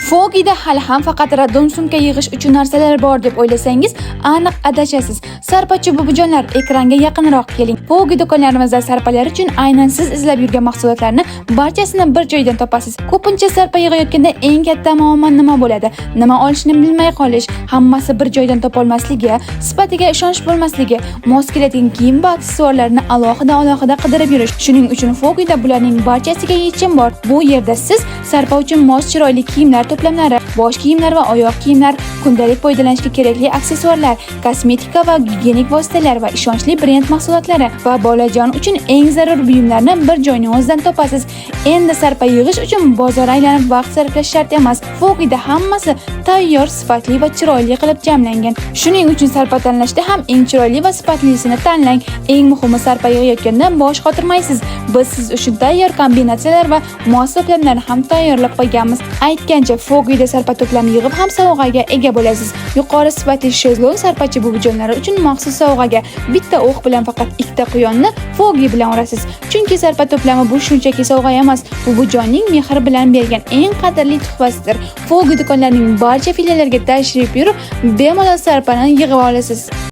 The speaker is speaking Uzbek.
Fogida hali ham faqat radon sumka yig'ish uchun narsalar bor deb o'ylasangiz, aniq adashasiz. Sarpachi buvijonlar, ekranga yaqinroq keling. Fogi do'konlarimizda sarpalar uchun aynan siz izlab yurgan mahsulotlarni barchasini bir joydan topasiz. Ko'pincha sarpa yig'ayotganda eng katta muammo nima bo'ladi? Nima olishni bilmay qolish, hammasi bir joydan topolmasligi, sifatiga ishonch bo'lmasligi, mos keladigan kiyim va aksessuarlarni alohida qidirib yurish. Shuning uchun Fogida bularning barchasiga yechim bor. Bu yerda siz sarpa uchun mos chiroyli kiyimlar to'plamlari, bosh kiyimlar va oyoq kiyimlar, kundalik foydalanishga kerakli aksessuarlar, kosmetika va gigiyenik vositalar va ishonchli brend mahsulotlari va bolajon uchun eng zarur buyumlarni bir joyning o'zidan topasiz. Endi sarpa yig'ish uchun bozor aylanib vaqt sarflash shart emas. Fogida hammasi tayyor, sifatli va chiroyli qilib jamlangan. Shuning uchun sarpa tanlashda ham eng chiroyli va sifatlisini tanlang. Eng muhimi, sarpa yig'ayotganda bosh qotirmaysiz. Biz siz uchun tayyor kombinatsiyalar va mos to'plamlarni ham tayyorlab qo'yganmiz. Aytgancha, Fogida sarpa to'plami yig'ib ham sovg'aga ega bo'lasiz. Yuqori sifatli shezlong sarpachi buvijonlari uchun maxsus sovg'aga bitta o'q bilan faqat ikkita quyonni Fogi bilan urasiz. Chunki sarpa to'plami bu shunchaki sovg'a emas, buvijonning mehr bilan bergan eng qadrli tuhfasidir. Fogi do'konlarining barcha filiallariga tashrif buyurib, bemalol sarpani yig'ib olasiz.